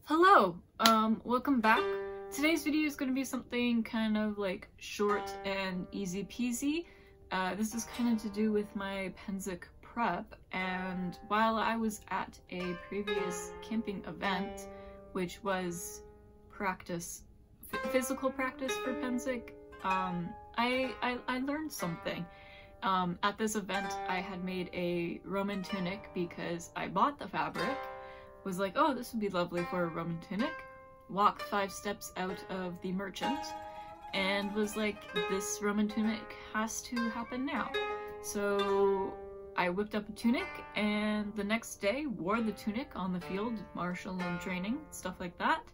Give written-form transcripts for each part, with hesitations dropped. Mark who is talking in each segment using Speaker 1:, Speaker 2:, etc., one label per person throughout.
Speaker 1: Hello! Welcome back. Today's video is going to be something kind of like short and easy peasy. This is kind of to do with my Pennsic prep, and while I was at a previous camping event, which was physical practice for Pennsic, I learned something. At this event, I had made a Roman tunic because I bought the fabric, was like, oh, this would be lovely for a Roman tunic, walked 5 steps out of the merchant, and was like, this Roman tunic has to happen now. So I whipped up a tunic, and the next day wore the tunic on the field, martial and training, stuff like that.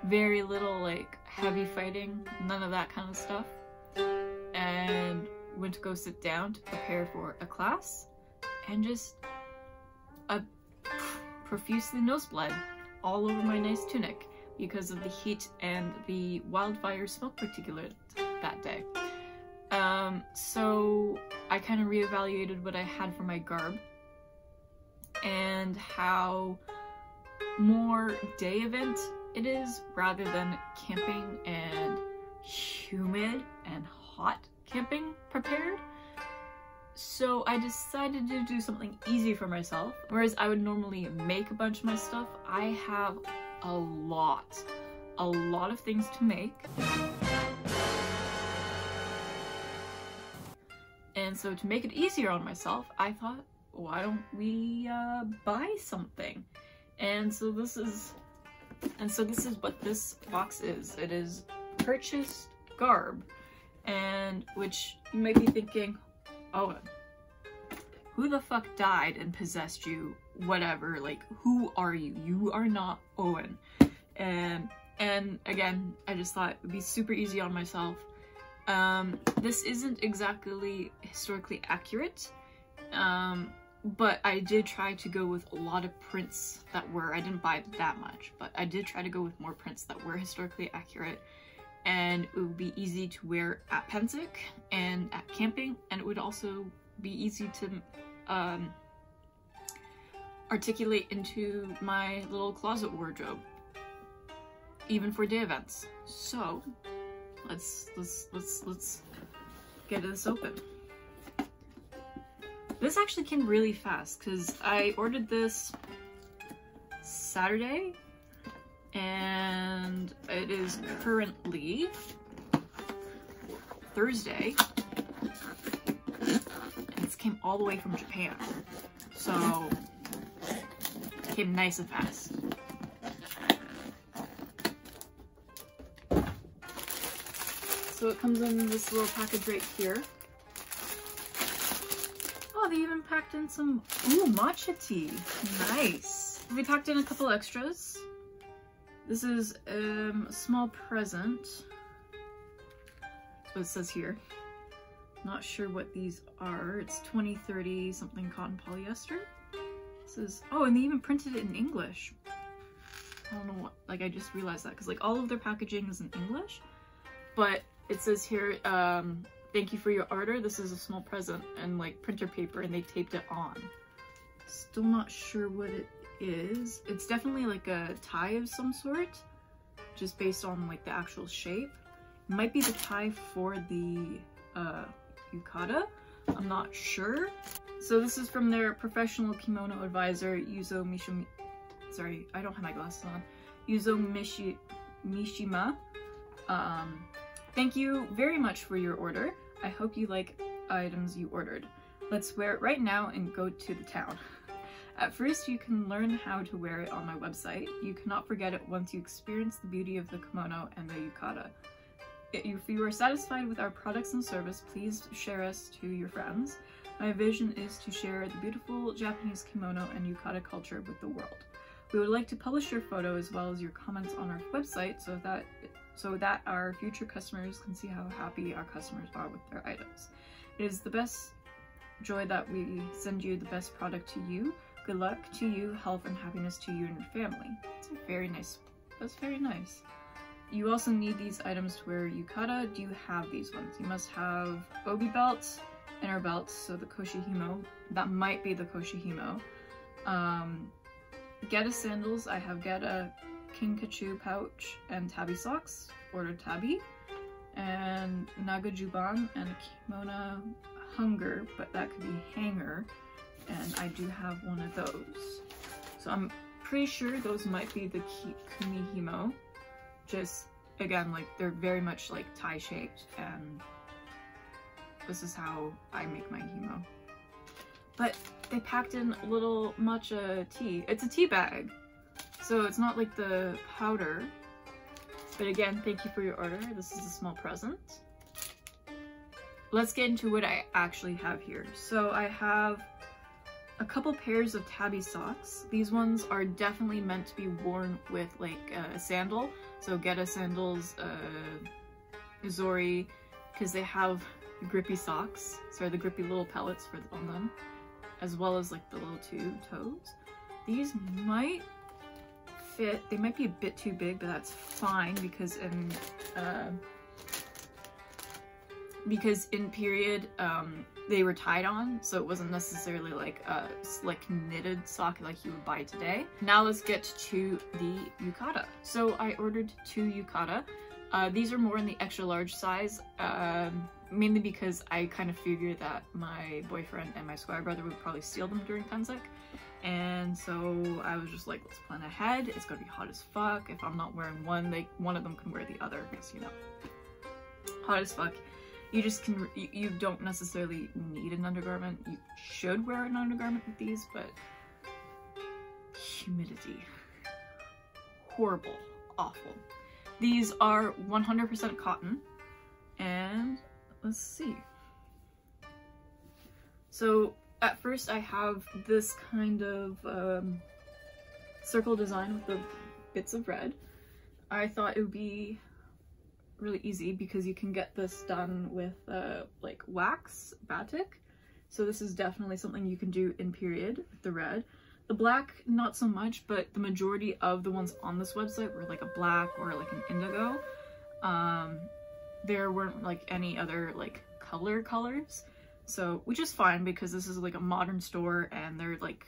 Speaker 1: Very little like heavy fighting, none of that kind of stuff. And went to go sit down to prepare for a class, and just profusely nosebleed all over my nice tunic because of the heat and the wildfire smoke particulate that day. So I kind of reevaluated what I had for my garb and how more day event it is rather than camping and humid and hot camping prepared. So I decided to do something easy for myself. Whereas I would normally make a bunch of my stuff, I have a lot of things to make. And so to make it easier on myself, I thought, why don't we buy something? And so this is what this box is. It is purchased garb, and which you might be thinking, Owen, who the fuck died and possessed you? Whatever, like, who are you? You are not Owen. And again, I just thought it would be super easy on myself. This isn't exactly historically accurate, but I did try to go with a lot of prints that were, I didn't buy that much, but I did try to go with more prints that were historically accurate, and it would be easy to wear at Pennsic and at camping, and it would also be easy to articulate into my little closet wardrobe, even for day events. So let's get this open. This actually came really fast because I ordered this Saturday, and it is currently Thursday, and this came all the way from Japan, so it came nice and fast. So it comes in this little package right here. Oh, they even packed in some, ooh, matcha tea. Nice. They packed in a couple extras. This is a small present. That's what it says here. Not sure what these are. It's 2030 something cotton polyester. This is, oh, and they even printed it in English. I don't know what, like, I just realized that because like all of their packaging is in English, but it says here, thank you for your order. This is a small present, and like printer paper, and they taped it on. Still not sure what it is. It's definitely like a tie of some sort, just based on like the actual shape. It might be the tie for the yukata. I'm not sure. So this is from their professional kimono advisor, sorry, I don't have my glasses on. Yuzo Mishima. Thank you very much for your order. I hope you like items you ordered. Let's wear it right now and go to the town. At first, you can learn how to wear it on my website. You cannot forget it once you experience the beauty of the kimono and the yukata. If you are satisfied with our products and service, please share us to your friends. My vision is to share the beautiful Japanese kimono and yukata culture with the world. We would like to publish your photo as well as your comments on our website so that our future customers can see how happy our customers are with their items. It is the best joy that we send you the best product to you. Good luck to you, health and happiness to you and your family. That's very nice. That's very nice. You also need these items to wear yukata. Do you have these ones? You must have obi belts, inner belts, so the koshihimo. That might be the koshihimo. Geta sandals. I have Geta Kinkachu pouch and tabby socks, ordered tabby, and Nagajuban and a kimono hunger, but that could be hanger, and I do have one of those. So I'm pretty sure those might be the Kumihimo. Just, again, like, they're very much like tie shaped, and this is how I make my himo. But they packed in a little matcha tea. It's a tea bag, so it's not like the powder. But again, thank you for your order. This is a small present. Let's get into what I actually have here. So I have a couple pairs of tabby socks. These ones are definitely meant to be worn with like a sandal. So Geta sandals, Izori, because they have grippy socks. So the grippy little pellets on them, as well as like the little two toes. These might fit. They might be a bit too big, but that's fine because in period they were tied on, so it wasn't necessarily like a slick knitted sock like you would buy today. Now let's get to the yukata. So I ordered 2 yukata. These are more in the extra large size, mainly because I kind of figured that my boyfriend and my squire brother would probably steal them during Pennsic. And so I was just like, let's plan ahead. It's gonna be hot as fuck. If I'm not wearing one, one of them can wear the other, because, you know, hot as fuck. You just can, you don't necessarily need an undergarment. You should wear an undergarment with these, but humidity, horrible, awful. These are 100% cotton, and let's see. So at first I have this kind of circle design with the bits of red. I thought it would be really easy because you can get this done with like wax batik. So this is definitely something you can do in period with the red. The black, not so much, but the majority of the ones on this website were like a black or like an indigo. There weren't like any other like colors. So, which is fine because this is like a modern store and they're like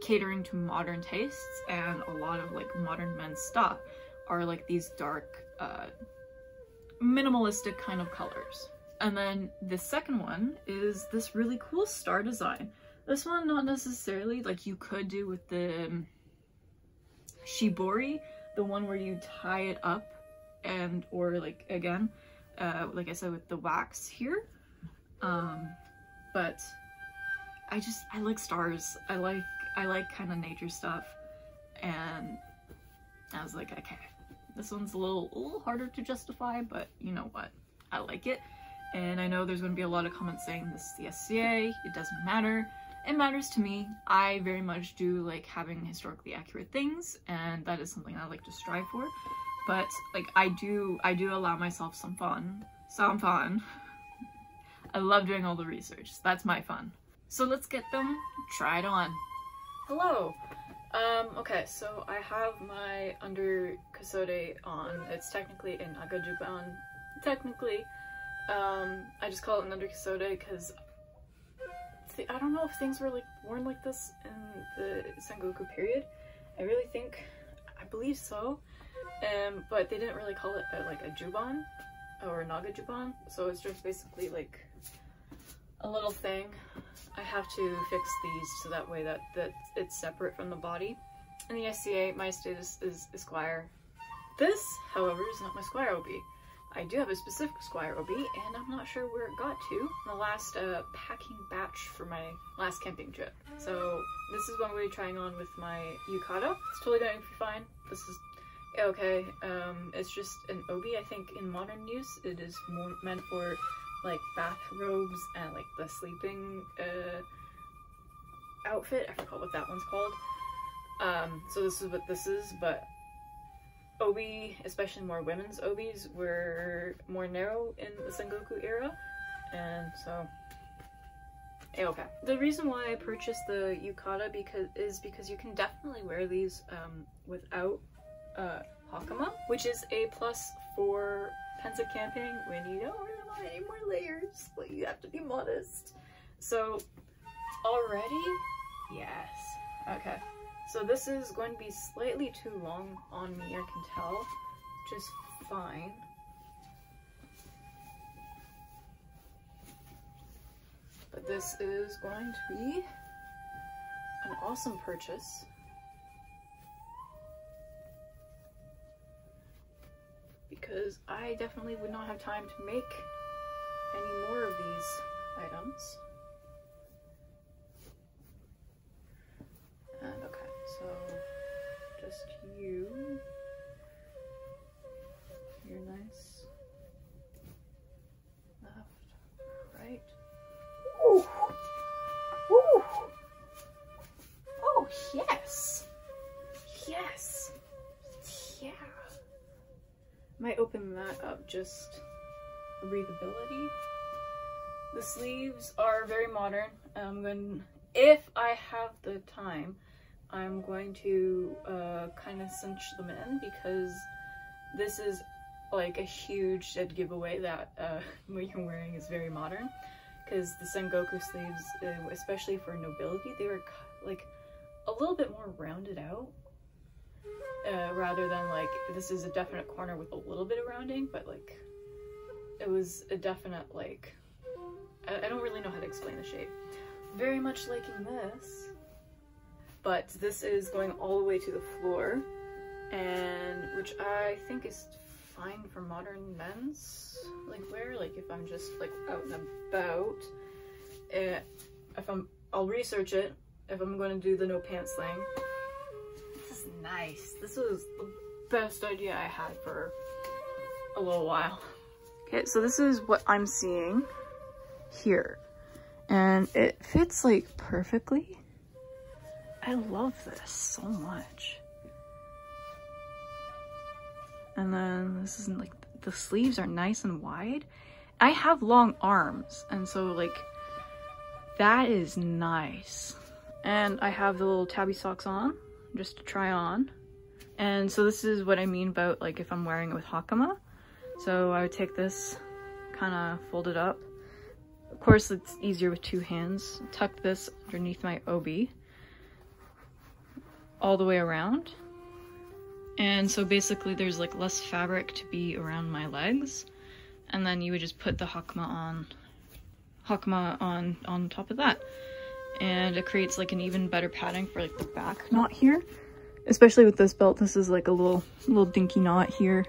Speaker 1: catering to modern tastes, and a lot of like modern men's stuff are like these dark, minimalistic kind of colors. And then the second one is this really cool star design. This one, not necessarily, like you could do with the shibori, the one where you tie it up, and or like again, like I said with the wax here. But I like stars. I like kind of nature stuff, and I was like, okay, this one's a little harder to justify, but you know what? I like it. And I know there's going to be a lot of comments saying this is the SCA, it doesn't matter. It matters to me. I very much do like having historically accurate things, and that is something I like to strive for. But like I do allow myself some fun. I love doing all the research. That's my fun. So let's get them tried on. Hello. Okay, so I have my under kasode on. It's technically an agajuban. Technically, I just call it an under kasode because I don't know if things were like worn like this in the Sengoku period. I believe so. But they didn't really call it like a juban or nagajuban, so it's just basically like a little thing. I have to fix these so that way that it's separate from the body. In the SCA, my status is Esquire. This, however, is not my Squire OB. I do have a specific Squire OB, and I'm not sure where it got to in the last packing batch for my last camping trip. So this is what I'm going to be trying on with my yukata. It's totally going to be fine. This is okay. It's just an obi. I think in modern use it is more meant for like bathrobes and like the sleeping outfit. I forgot what that one's called. So this is what this is, but obi, especially more women's obis, were more narrow in the Sengoku era, and so okay. The reason why I purchased the yukata is because you can definitely wear these without hakama, which is a plus for Pennsic camping when you don't really want any more layers, but you have to be modest. So already, yes, okay. So this is going to be slightly too long on me, I can tell, which is fine. But this is going to be an awesome purchase. Because I definitely would not have time to make any more of these items. And okay, so just you're nice, left, right. Ooh. Ooh. Oh, yes. Yes. Yeah. Might open that up just for breathability. The sleeves are very modern. If I have the time, I'm going to kind of cinch them in, because this is like a huge dead giveaway that what you're wearing is very modern. Because the Sengoku sleeves, especially for nobility, they were like a little bit more rounded out. Rather than like, this is a definite corner with a little bit of rounding, but like, it was a definite like, I don't really know how to explain the shape. Very much liking this, but this is going all the way to the floor, and which I think is fine for modern men's like wear. Like if I'm just like out and about, I'll research it if I'm going to do the no pants thing. This is nice. This was the best idea I had for a little while. Okay, so this is what I'm seeing here, and it fits like perfectly. I love this so much. And then this is like, the sleeves are nice and wide. I have long arms, and so like that is nice. And I have the little tabby socks on just to try on. And so this is what I mean about like if I'm wearing it with hakama. So I would take this, kind of fold it up. Of course it's easier with two hands. Tuck this underneath my obi all the way around. And so basically there's like less fabric to be around my legs, and then you would just put the hakama on top of that, and it creates like an even better padding for like the back knot here. Especially with this belt, this is like a little dinky knot here,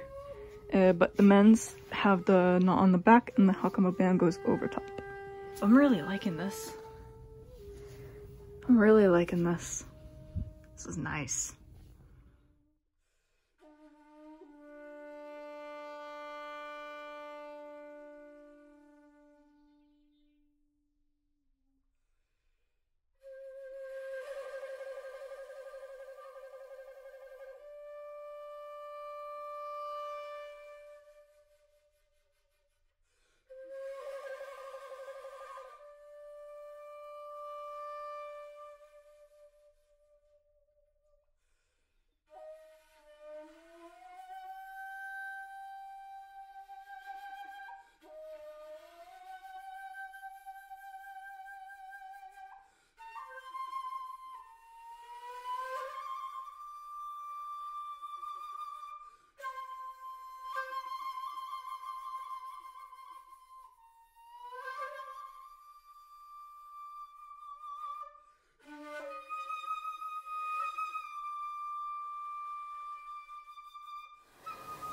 Speaker 1: but the men's have the knot on the back and the hakama band goes over top. I'm really liking this. I'm really liking this. This is nice.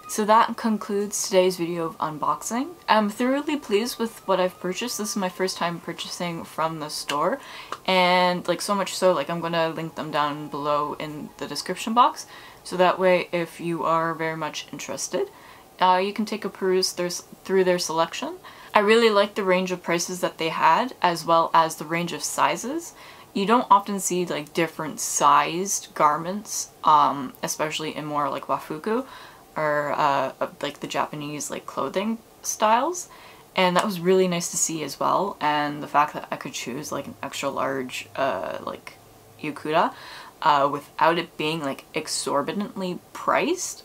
Speaker 1: So that concludes today's video of unboxing. I'm thoroughly pleased with what I've purchased. This is my first time purchasing from the store, and like so much so, like I'm gonna link them down below in the description box, so that way if you are very much interested, you can take a peruse through their selection. I really like the range of prices that they had, as well as the range of sizes. You don't often see like different sized garments, especially in more like wafuku, or like the Japanese like clothing styles, and that was really nice to see as well. And the fact that I could choose like an extra large like yukata without it being like exorbitantly priced,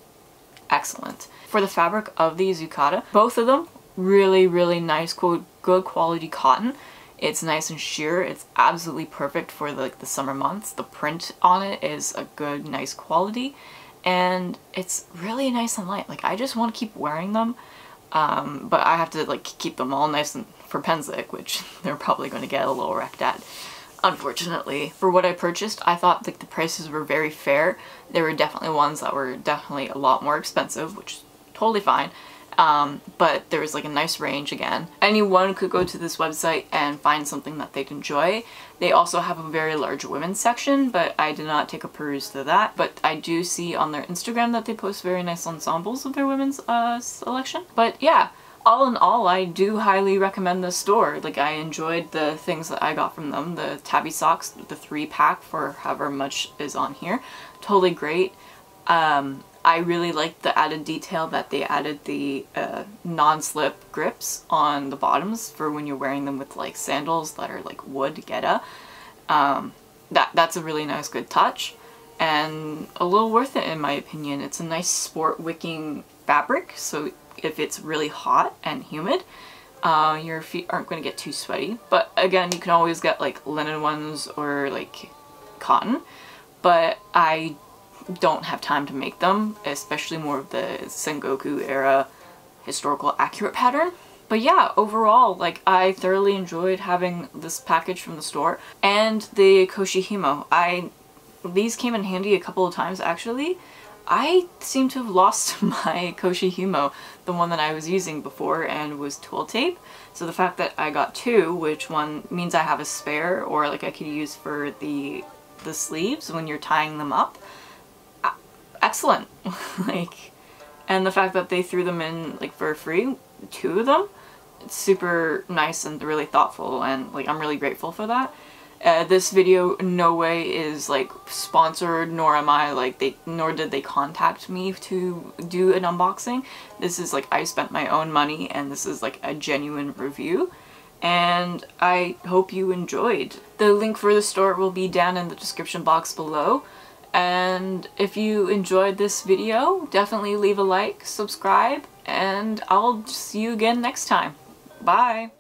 Speaker 1: excellent. For the fabric of these yukata, both of them really nice, good quality cotton.
Speaker 2: It's nice and sheer. It's absolutely perfect for like the summer months. The print on it is a good, nice quality, and it's really nice and light. Like, I just want to keep wearing them, but I have to like keep them all nice and for Pennsic, which they're probably going to get a little wrecked at, unfortunately. For what I purchased, I thought like the prices were very fair. There were definitely ones that were definitely a lot more expensive, which is totally fine. But there was like a nice range again. Anyone could go to this website and find something that they'd enjoy. They also have a very large women's section, but I did not take a peruse to that. But I do see on their Instagram that they post very nice ensembles of their women's selection. But yeah, all in all, I do highly recommend this store. Like, I enjoyed the things that I got from them. The tabby socks, the 3-pack for however much is on here. Totally great. I really liked the added detail that they added the non-slip grips on the bottoms for when you're wearing them with like sandals that are like wood geta. That's a really nice, good touch, and a little worth it in my opinion. It's a nice sport wicking fabric, so if it's really hot and humid, your feet aren't going to get too sweaty. But again, you can always get like linen ones or like cotton, but I don't have time to make them, especially more of the Sengoku era historical accurate pattern. But yeah, overall, like, I thoroughly enjoyed having this package from the store. And the Koshihimo. These came in handy a couple of times actually. I seem to have lost my Koshihimo, the one that I was using before, and was tool tape. So the fact that I got two, which one means I have a spare, or like I could use for the sleeves when you're tying them up. Excellent. Like, and the fact that they threw them in like for free, 2 of them, it's super nice and really thoughtful, and like I'm really grateful for that. This video no way is like sponsored, nor am I like nor did they contact me to do an unboxing. This is like, I spent my own money, and this is like a genuine review, and I hope you enjoyed. The link for the store will be down in the description box below. And if you enjoyed this video, definitely leave a like, subscribe, and I'll see you again next time. Bye!